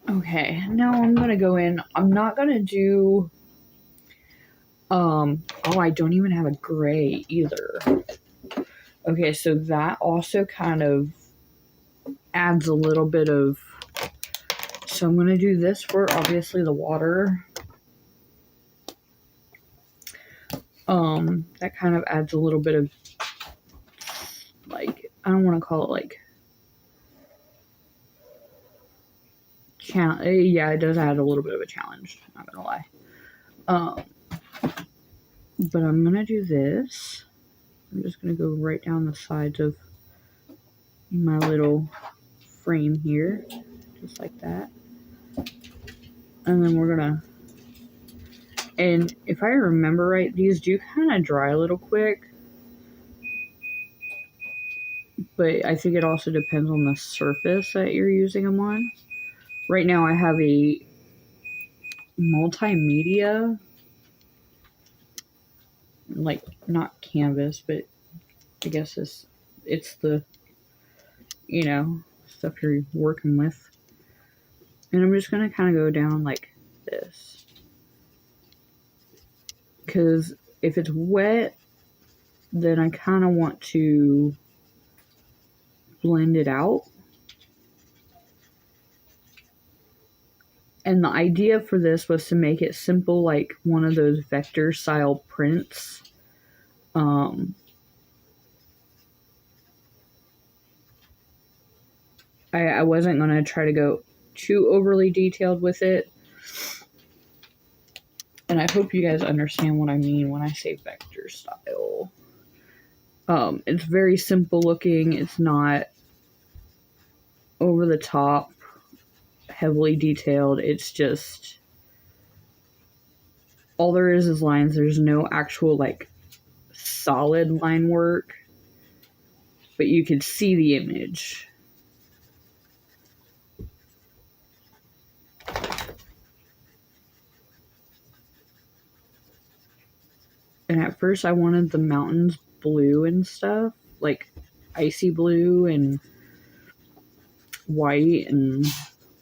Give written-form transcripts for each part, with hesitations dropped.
Okay, now I'm gonna go in. I'm not gonna do, oh, I don't even have a gray either. Okay, so that also kind of adds a little bit of, so I'm gonna do this for obviously the water. That kind of adds a little bit of, like, I don't want to call it like, yeah, it does add a little bit of a challenge, not gonna lie. But I'm gonna do this. I'm just gonna go right down the sides of my little frame here, just like that. And then we're gonna, and if I remember right, these do kind of dry a little quick, but I think it also depends on the surface that you're using them on. Right now I have a multimedia, like not canvas, but I guess it's the, you know, stuff you're working with. And I'm just gonna kind of go down like this, because if it's wet, then I kind of want to blend it out. And the idea for this was to make it simple, like one of those vector style prints. I wasn't going to try to go too overly detailed with it. And I hope you guys understand what I mean when I say vector style. It's very simple looking. It's not over the top, heavily detailed. It's just, all there is lines. There's no actual like solid line work, but you can see the image. And at first I wanted the mountains blue and stuff, like icy blue and white and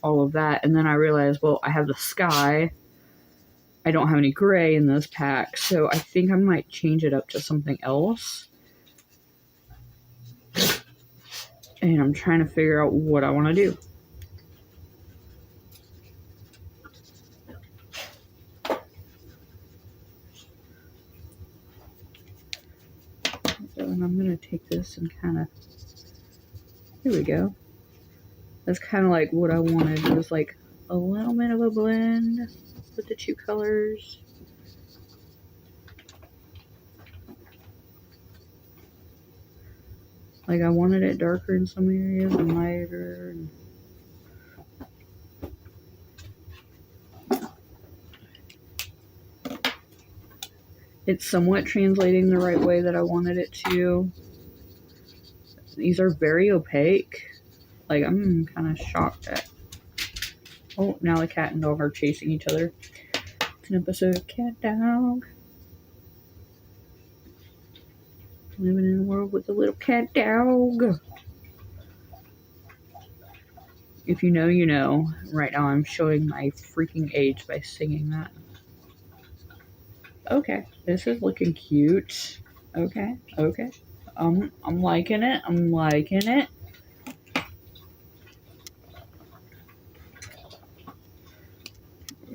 all of that. And then I realized, well, I have the sky. I don't have any gray in this pack, so I think I might change it up to something else. And I'm trying to figure out what I want to do. So I'm going to take this and kind of, here we go. That's kind of like what I wanted. It was like a little bit of a blend with the two colors. Like I wanted it darker in some areas and lighter. It's somewhat translating the right way that I wanted it to. These are very opaque. Like, I'm kind of shocked at... Oh, now the cat and dog are chasing each other. It's an episode of Cat Dog. Living in a world with a little cat dog. If you know, you know. Right now I'm showing my freaking age by singing that. Okay, this is looking cute. Okay. I'm liking it. I'm liking it.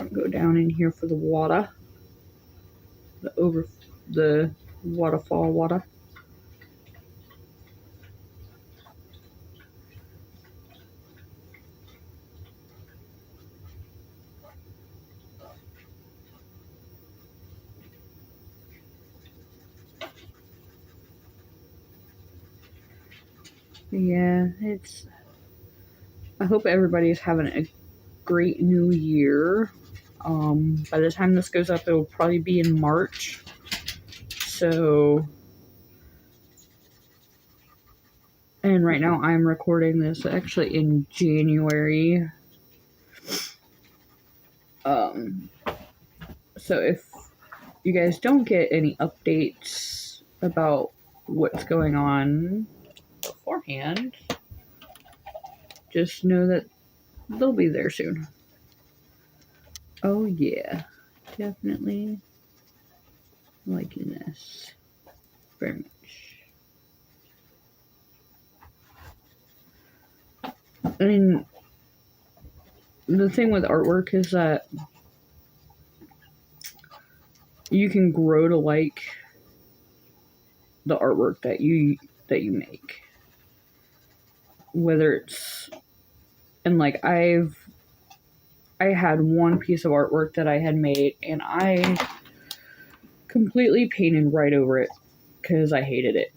I'm gonna go down in here for the water. The waterfall water. Yeah, I hope everybody's having a great new year. By the time this goes up, it'll probably be in March. So, and right now I'm recording this actually in January. So if you guys don't get any updates about what's going on beforehand, just know that they'll be there soon. Oh yeah, definitely liking this very much. I mean, the thing with artwork is that you can grow to like the artwork that you make. Whether it's, and like I had one piece of artwork that I had made and I completely painted right over it because I hated it.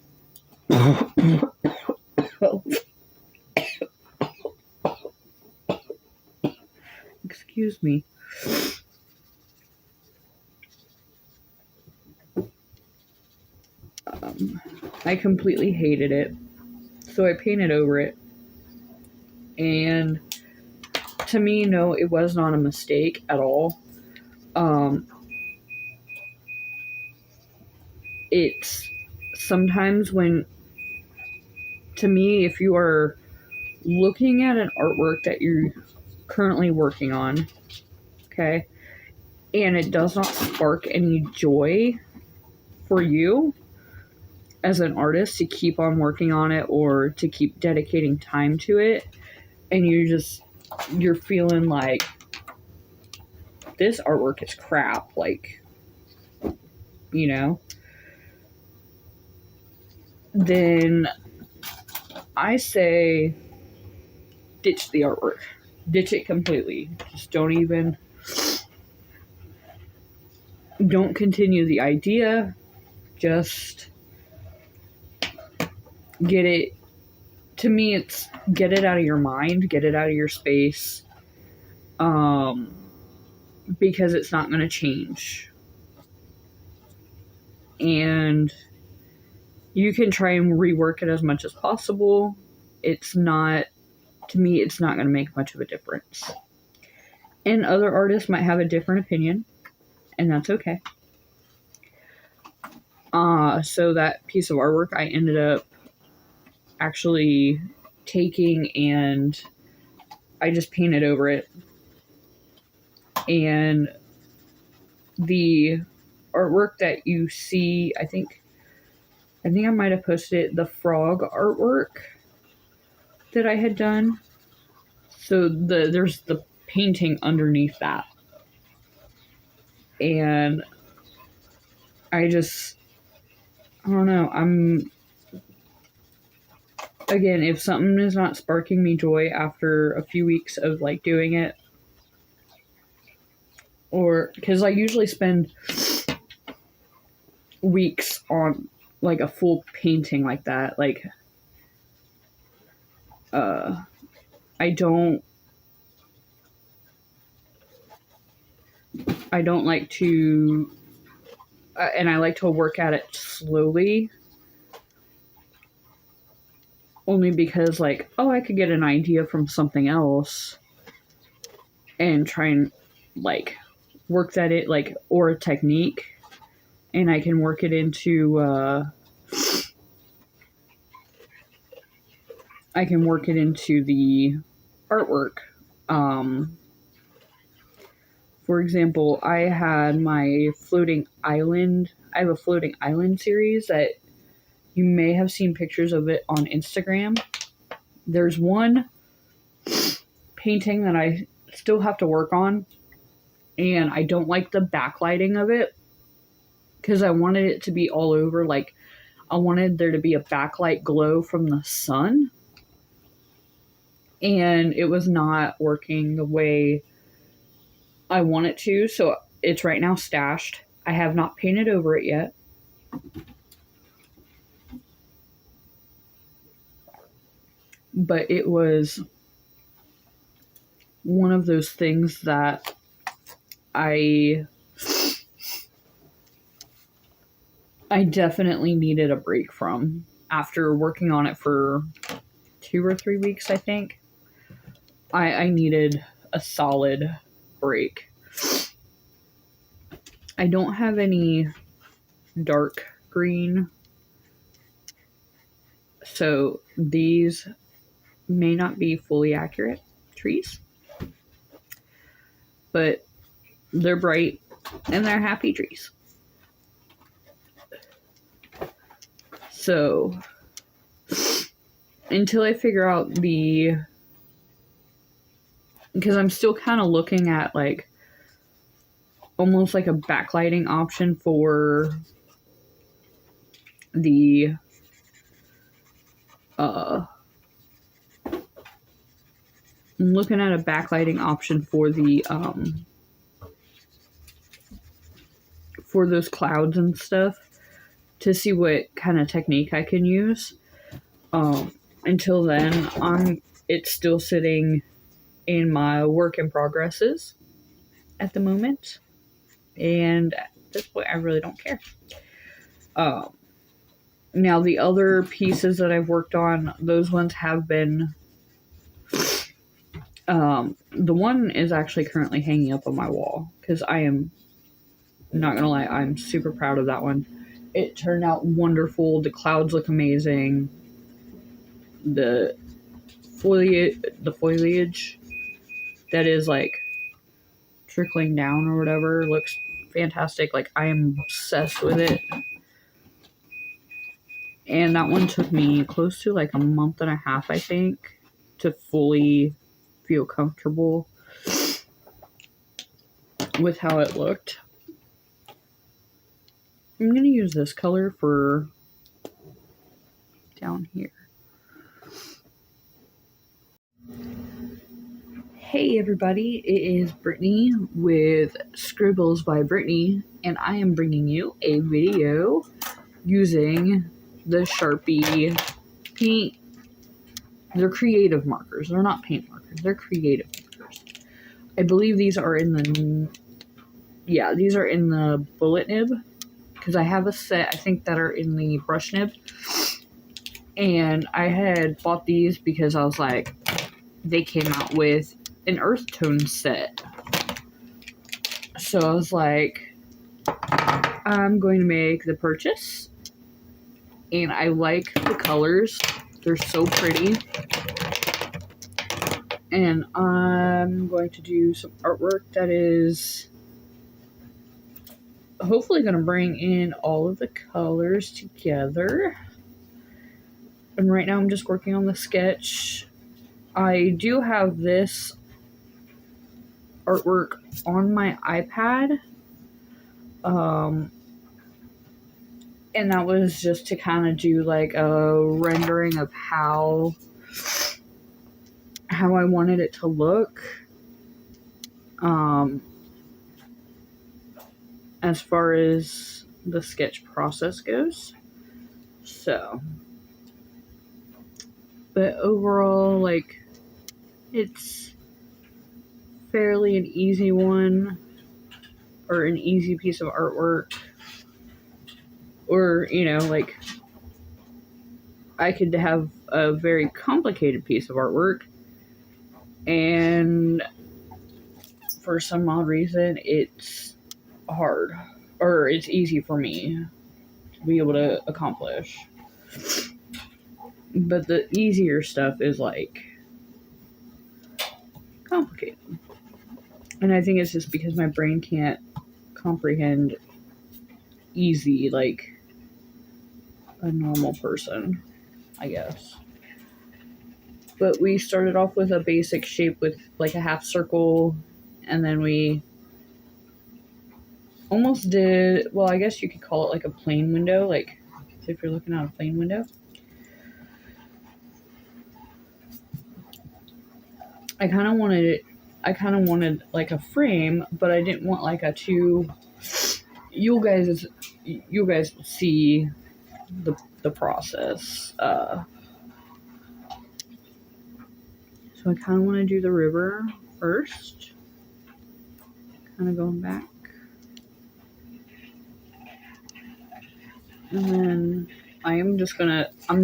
Excuse me. I completely hated it. So I painted over it. And to me, no, it was not a mistake at all. It's sometimes when, to me, if you are looking at an artwork that you're currently working on, okay, and it does not spark any joy for you as an artist to keep on working on it or to keep dedicating time to it, and you're feeling like this artwork is crap, like, you know, then I say ditch the artwork. Ditch it completely. Just don't continue the idea. Just get it. To me, it's get it out of your mind, get it out of your space, because it's not going to change. And you can try and rework it as much as possible. It's not, to me, it's not going to make much of a difference. And other artists might have a different opinion, and that's okay. So that piece of artwork I ended up actually taking and I just painted over it. And the artwork that you see, I think I might have posted it, the frog artwork that I had done. So there's the painting underneath that. And I don't know, again, if something is not sparking me joy after a few weeks of like doing it, or because I usually spend weeks on like a full painting like that, like I don't like to and I like to work at it slowly, only because like, oh, I could get an idea from something else and try and like work that it like, or a technique, and I can work it into the artwork. For example, I had my floating island. I have a floating island series that you may have seen pictures of it on Instagram. There's one painting that I still have to work on, and I don't like the backlighting of it because I wanted it to be all over. Like, I wanted there to be a backlight glow from the sun, and it was not working the way I want it to, so it's right now stashed. I have not painted over it yet. But it was one of those things that I definitely needed a break from after working on it for 2 or 3 weeks, I think. I needed a solid break. I don't have any dark green, so these may not be fully accurate trees. But they're bright, and they're happy trees. So, until I figure out because I'm still kind of looking at like almost like a backlighting option for the I'm looking at a backlighting option for for those clouds and stuff to see what kind of technique I can use. Until then, it's still sitting in my work in progresses at the moment, and at this point, I really don't care. Now the other pieces that I've worked on, those ones have been. The one is actually currently hanging up on my wall because I am not gonna lie, I'm super proud of that one. It turned out wonderful. The clouds look amazing. The foliage that is like trickling down or whatever looks fantastic. Like, I am obsessed with it. And that one took me close to like a month and a half, I think, to fully feel comfortable with how it looked. I'm going to use this color for down here. Hey everybody, it is Brittany with Scribbles by Brittany, and I am bringing you a video using the Sharpie Paint. They're creative markers. They're not paint markers. They're creative markers. I believe these are in the bullet nib, because I have a set, I think, that are in the brush nib. And I had bought these because I was like, they came out with an earth tone set. So I was like, I'm going to make the purchase. And I like the colors. They're so pretty. And I'm going to do some artwork that is hopefully going to bring in all of the colors together. And right now I'm just working on the sketch. I do have this artwork on my iPad. And that was just to kind of do like a rendering of how I wanted it to look. As far as the sketch process goes. So, but overall, like, it's fairly an easy one, or an easy piece of artwork. Or, you know, like, I could have a very complicated piece of artwork, and for some odd reason, it's hard, or it's easy for me to be able to accomplish. But the easier stuff is, like, complicated. And I think it's just because my brain can't comprehend easy like a normal person, I guess. But we started off with a basic shape with like a half circle, and then we almost did, well, I guess you could call it like a plane window, like if you're looking out a plane window. I kind of wanted like a frame, but I didn't want like a two. You guys will see the process. So I kind of want to do the river first. Kind of going back. And then I'm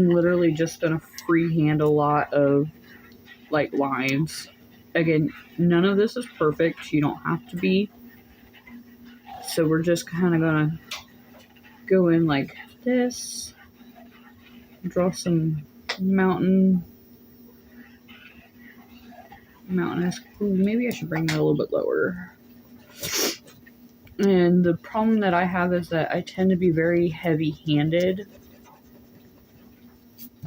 literally just gonna freehand a lot of like lines. Again, none of this is perfect. You don't have to be. So we're just kind of gonna go in like this. Draw some mountainous. Ooh, maybe I should bring that a little bit lower. And the problem that I have is that I tend to be very heavy-handed.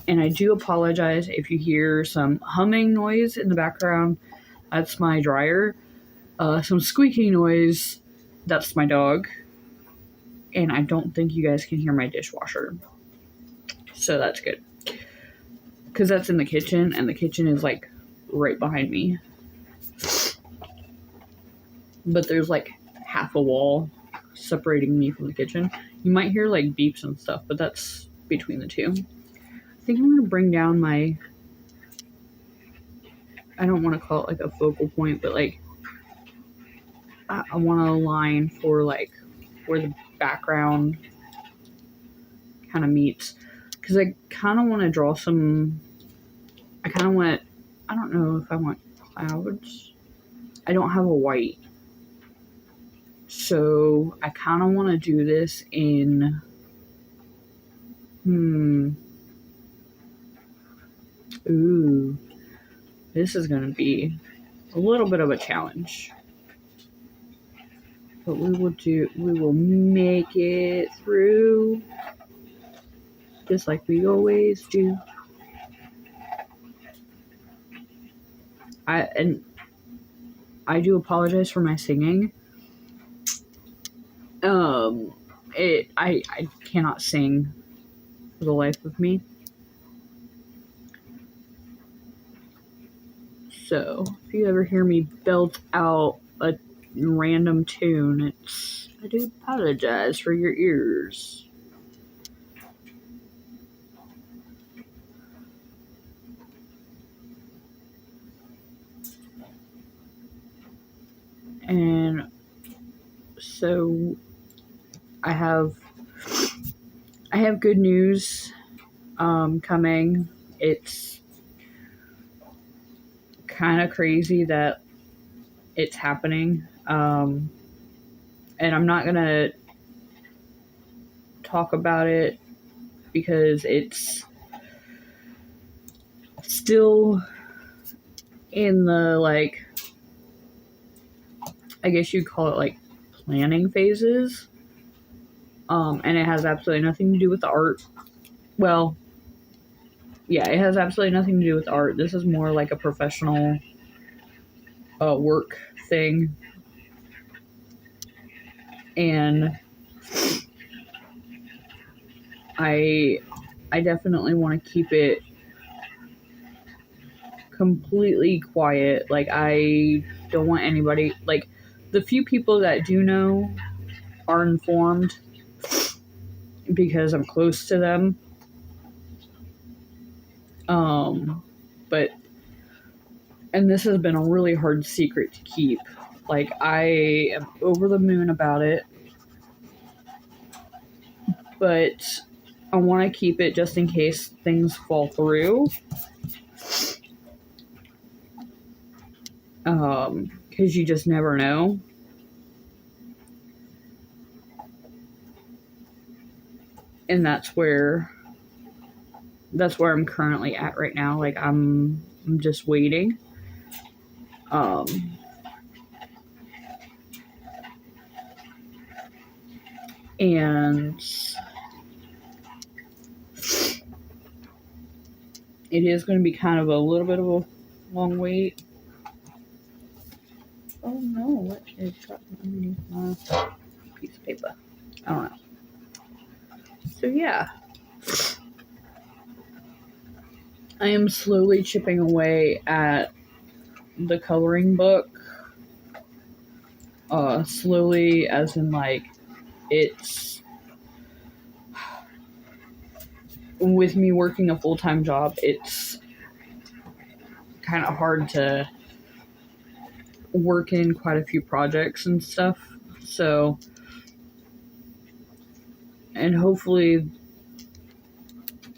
And I do apologize if you hear some humming noise in the background. That's my dryer. Some squeaking noise. That's my dog. And I don't think you guys can hear my dishwasher. So that's good. Because that's in the kitchen, and the kitchen is like right behind me. But there's like half a wall separating me from the kitchen. You might hear like beeps and stuff, but that's between the two. I think I'm going to bring down my, I don't want to call it like a focal point, but like I want a line for like where the background kind of meets. Because I kind of want to draw some, I don't know if I want clouds. I don't have a white. So I kind of want to do this in, ooh, this is going to be a little bit of a challenge. But we will make it through, just like we always do. I do apologize for my singing. I cannot sing for the life of me. So if you ever hear me belt out a random tune, I do apologize for your ears. And so I have good news coming. It's kind of crazy that it's happening. And I'm not going to talk about it because it's still in the, like, I guess you'd call it like planning phases. And it has absolutely nothing to do with the art. Well, yeah, it has absolutely nothing to do with art. This is more like a professional work thing. And I definitely want to keep it completely quiet. Like, I don't want anybody, like, the few people that do know are informed because I'm close to them. But, and this has been a really hard secret to keep. Like, I am over the moon about it, but I want to keep it just in case things fall through. Because you just never know. And that's where I'm currently at right now. Like, I'm just waiting. And it is going to be kind of a little bit of a long wait. Oh no, what is gotten underneath my piece of paper? I don't know. So yeah. I am slowly chipping away at the coloring book. Slowly, as in, like, it's, with me working a full-time job, it's kind of hard to work in quite a few projects and stuff. So, and hopefully,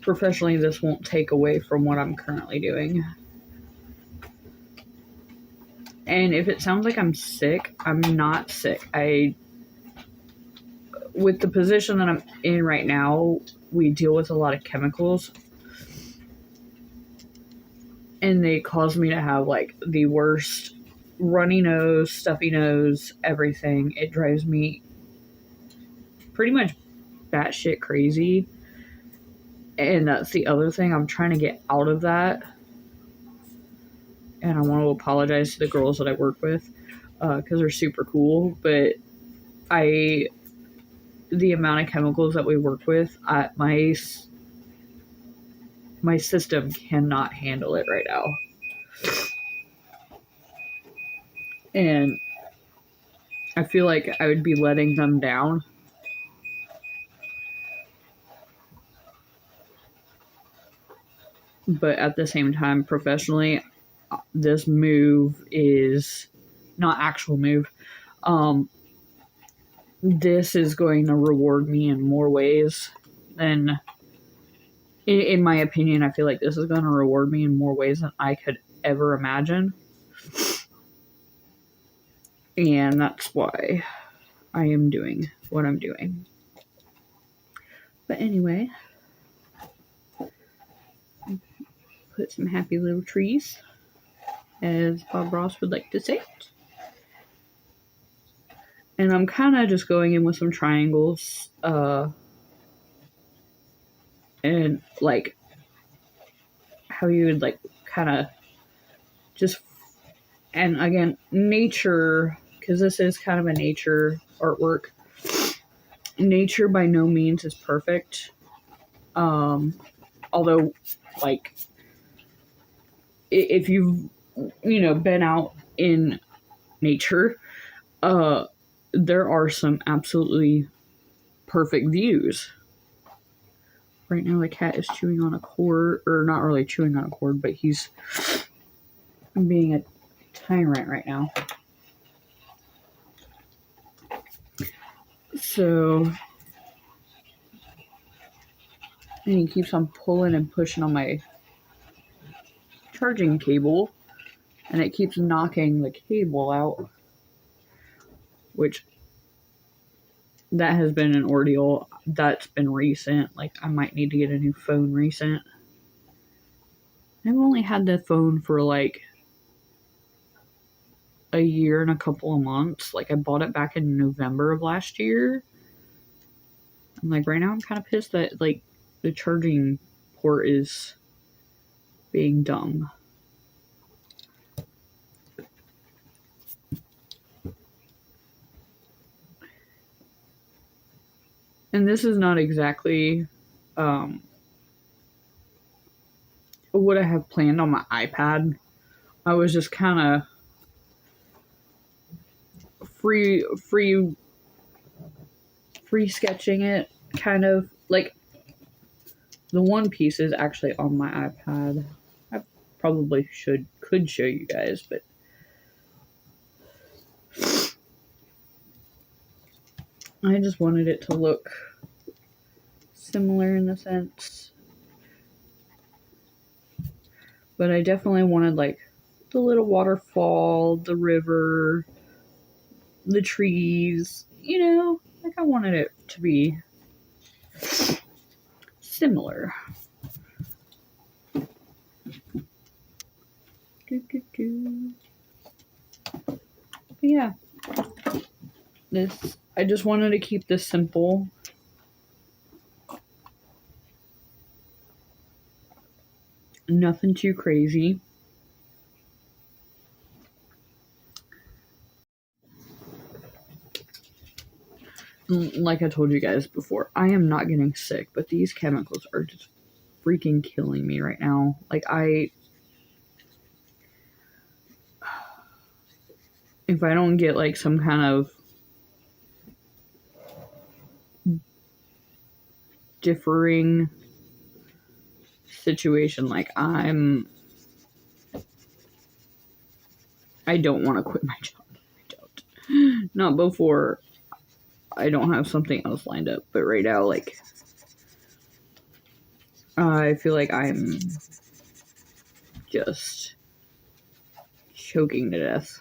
professionally, this won't take away from what I'm currently doing. And if it sounds like I'm sick, I'm not sick. With the position that I'm in right now, we deal with a lot of chemicals. And they cause me to have, like, the worst runny nose, stuffy nose, everything. It drives me pretty much batshit crazy. And that's the other thing. I'm trying to get out of that. And I want to apologize to the girls that I work with because they're super cool. But the amount of chemicals that we work with, my system cannot handle it right now. And I feel like I would be letting them down. But at the same time, professionally, this move is not actual move. This is going to reward me in more ways than, in my opinion, I feel like this is going to reward me in more ways than I could ever imagine. And that's why I am doing what I'm doing. But anyway, put some happy little trees, as Bob Ross would like to say it. And I'm kind of just going in with some triangles, and like how you would like kind of just, and again, nature, because this is kind of a nature artwork. Nature by no means is perfect. Although, like, if you've, been out in nature, there are some absolutely perfect views. Right now, the cat is chewing on a cord, or not really chewing on a cord, but he's being a tyrant right now. So, and he keeps on pulling and pushing on my charging cable, and it keeps knocking the cable out, which that has been an ordeal. That's been recent. Like, I might need to get a new phone recent. I've only had the phone for like a year and a couple of months. Like, I bought it back in November of last year. I'm like, right now I'm kind of pissed that like the charging port is being dumb. And this is not exactly what I have planned on my iPad. I was just kind of free sketching it, kind of. Like, the one piece is actually on my iPad. I probably could show you guys, but I just wanted it to look similar in the sense. But I definitely wanted like the little waterfall, the river, the trees, like I wanted it to be similar. But yeah, I just wanted to keep this simple. Nothing too crazy. Like I told you guys before, I am not getting sick, but these chemicals are just freaking killing me right now. Like, if I don't get like some kind of differing situation, like I don't want to quit my job. I don't. Not before I don't have something else lined up, but right now, like, I feel like I'm just choking to death.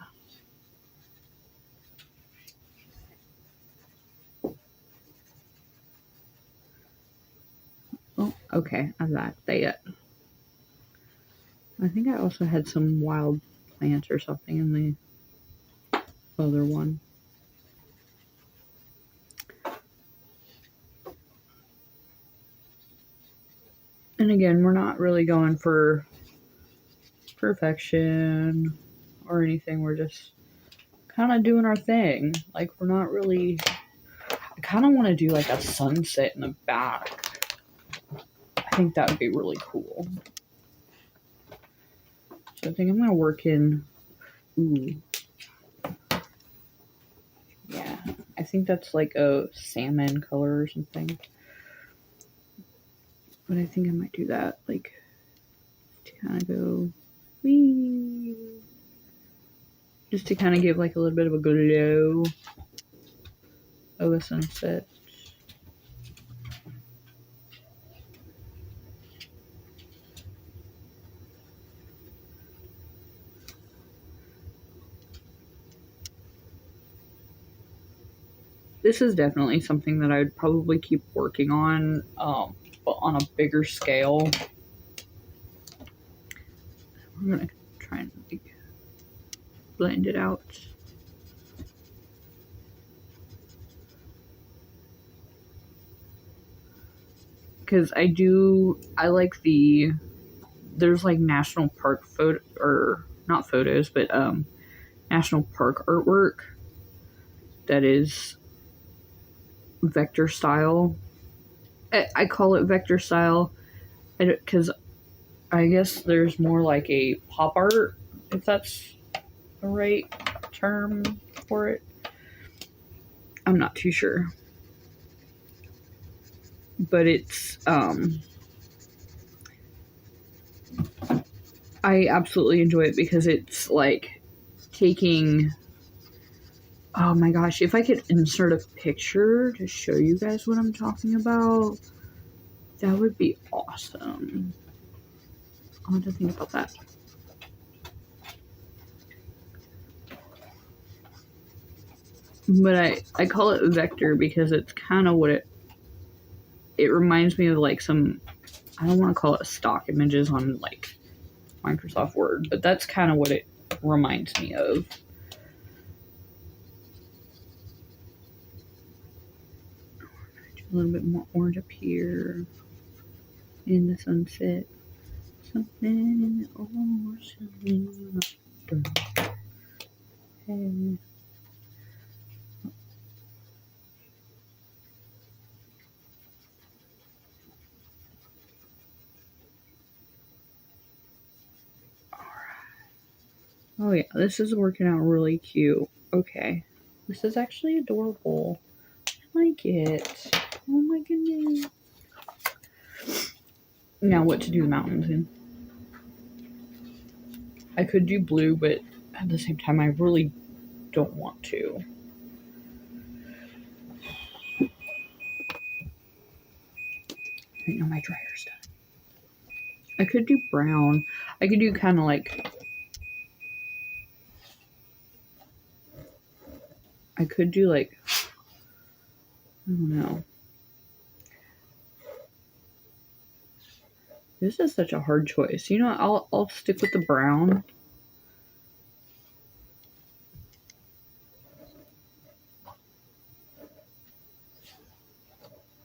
Oh, okay, I've got that. I think I also had some wild plants or something in the other one. And again, we're not really going for perfection or anything. We're just kind of doing our thing. Like, we're not really... I kind of want to do like a sunset in the back. I think that would be really cool. So I think I'm going to work in... Ooh. Yeah, I think that's like a salmon color or something. But I think I might do that, like, to kind of go... Whee! Just to kind of give like a little bit of a glow of a sunset. This is definitely something that I would probably keep working on, but on a bigger scale. I'm gonna try and like, blend it out. Because I like there's like national park photo, or not photos, but national park artwork that is vector style. I call it vector style because I guess there's more like a pop art, if that's the right term for it. I'm not too sure. But it's, I absolutely enjoy it because it's like taking, oh my gosh, if I could insert a picture to show you guys what I'm talking about, that would be awesome. I'll have to think about that. But I call it vector because it's kind of what it reminds me of like some, I don't want to call it stock images on like Microsoft Word, but that's kind of what it reminds me of. A little bit more orange up here in the sunset. Something or something. Okay. Oh yeah, this is working out really cute. Okay. This is actually adorable. I like it. Oh my goodness. Now what to do the mountains in. I could do blue, but at the same time I really don't want to. Right now my dryer's done. I could do brown. I could do kind of like... I could do like... I don't know. This is such a hard choice. You know, I'll stick with the brown.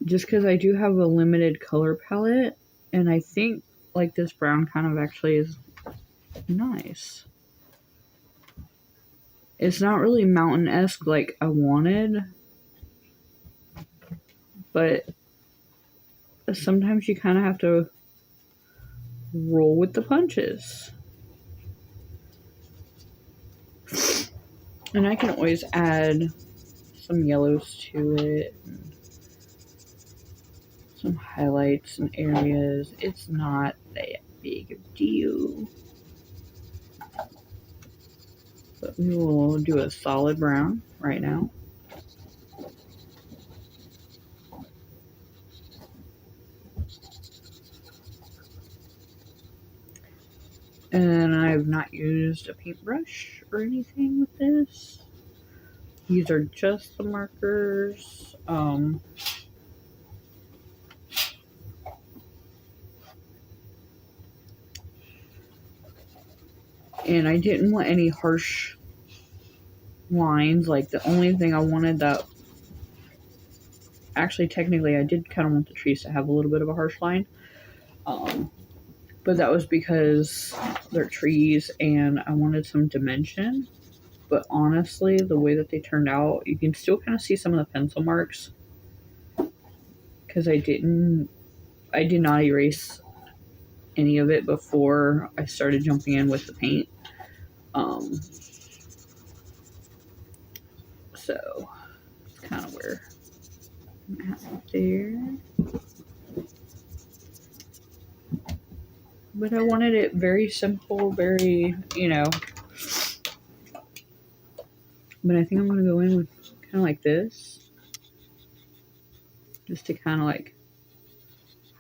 Just because I do have a limited color palette, and I think like this brown kind of actually is nice. It's not really mountain-esque like I wanted, but sometimes you kind of have to roll with the punches. And I can always add some yellows to it, and some highlights and areas. It's not that big of a deal. But we will do a solid brown right now. And I've not used a paintbrush or anything with this. These are just the markers. And I didn't want any harsh lines. Like, the only thing I wanted that... Actually, technically, I did kind of want the trees to have a little bit of a harsh line. But that was because they're trees and I wanted some dimension. But honestly, the way that they turned out, you can still kind of see some of the pencil marks because I did not erase any of it before I started jumping in with the paint. So it's kind of where I'm at there. But I wanted it very simple, very, but I think I'm going to go in with kind of like this, just to kind of like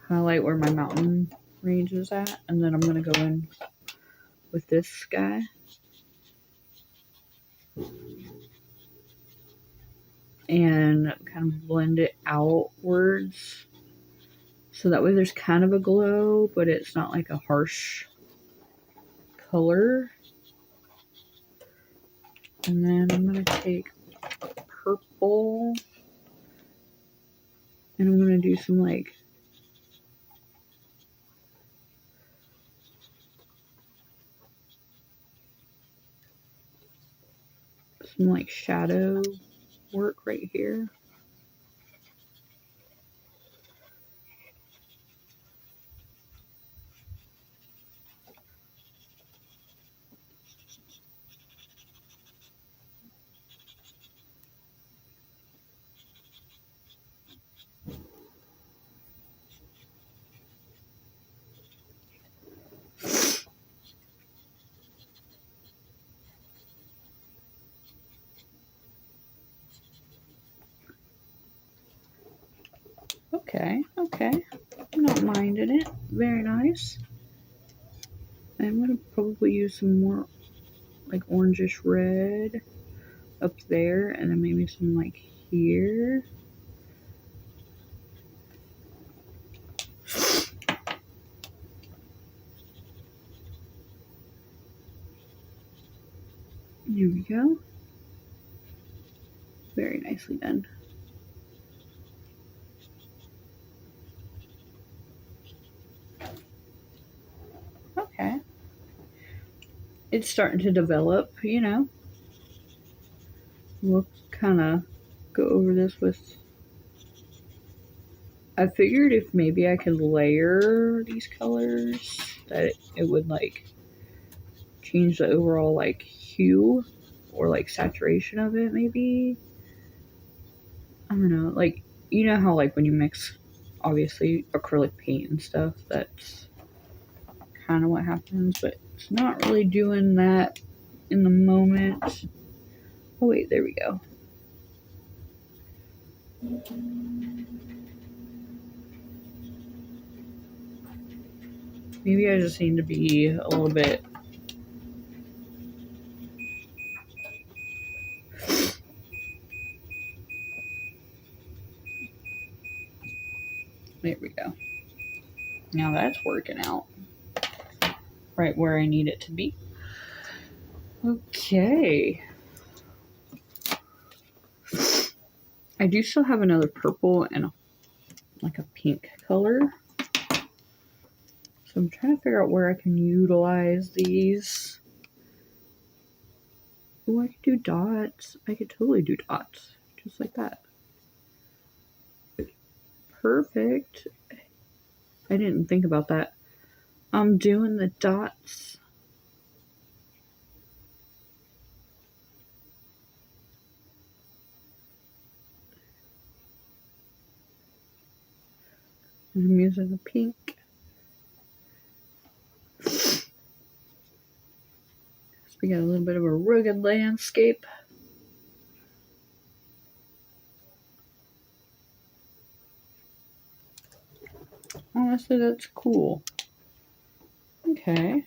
highlight where my mountain range is at. And then I'm going to go in with this guy. And kind of blend it outwards. So that way there's kind of a glow, but it's not like a harsh color. And then I'm going to take purple. And I'm going to do some shadow work right here. Okay, I'm not minding it. Very nice. I'm going to probably use some more like orangish red up there, and then maybe some like here. There we go. Very nicely done. Okay. It's starting to develop, We'll kind of go over this with... I figured if maybe I could layer these colors, that it would like change the overall like hue or like saturation of it, maybe. I don't know, like, you know how like when you mix obviously acrylic paint and stuff, that's kind of what happens, but it's not really doing that in the moment. Oh wait, there we go. Maybe I just need to be a little bit... There we go. Now that's working out right where I need it to be. Okay. I do still have another purple and like a pink color. So I'm trying to figure out where I can utilize these. Oh, I could do dots. I could totally do dots. Just like that. Perfect. I didn't think about that. I'm doing the dots. I'm using the pink. So we got a little bit of a rugged landscape. Honestly, that's cool. Okay.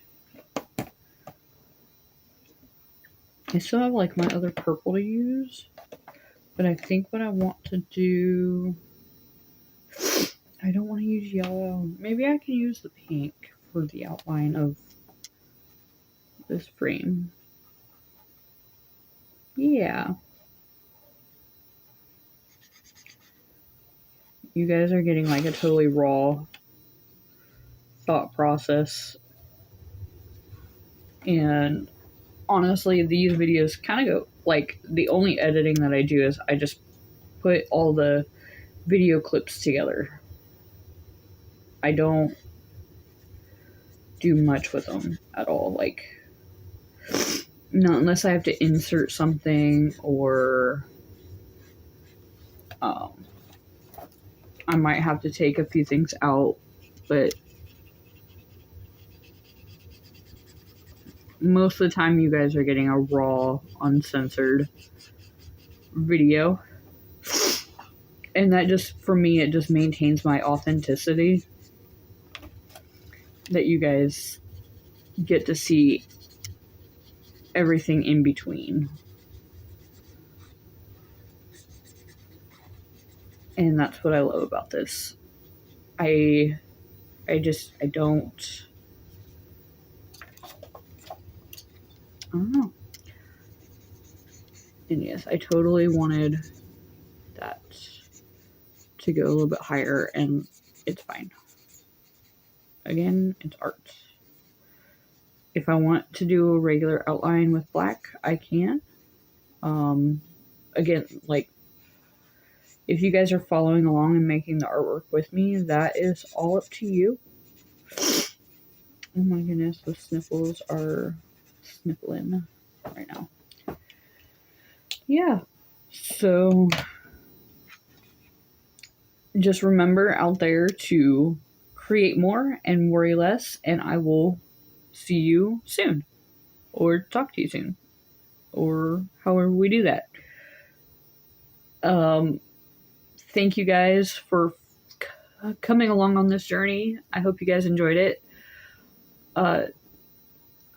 I still have like my other purple to use, but I think what I want to do, I don't want to use yellow. Maybe I can use the pink for the outline of this frame. Yeah. You guys are getting like a totally raw thought process. And honestly, these videos kind of go, like, the only editing that I do is I just put all the video clips together. I don't do much with them at all. Like, no, unless I have to insert something, or I might have to take a few things out, but most of the time you guys are getting a raw, uncensored video. And that just, for me, it just maintains my authenticity. That you guys get to see everything in between. And that's what I love about this. I don't know. And yes, I totally wanted that to go a little bit higher, and it's fine. Again, it's art. If I want to do a regular outline with black, I can. Again, like, if you guys are following along and making the artwork with me, that is all up to you. Oh my goodness, the sniffles are sniffling right now. Yeah, so just remember out there to create more and worry less, and I will see you soon, or talk to you soon, or however we do that. Thank you guys for coming along on this journey. I hope you guys enjoyed it. I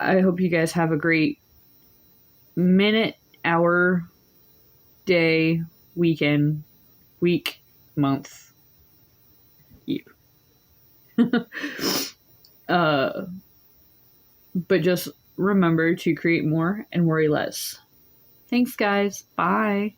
hope you guys have a great minute, hour, day, weekend, week, month, year. But just remember to create more and worry less. Thanks, guys. Bye.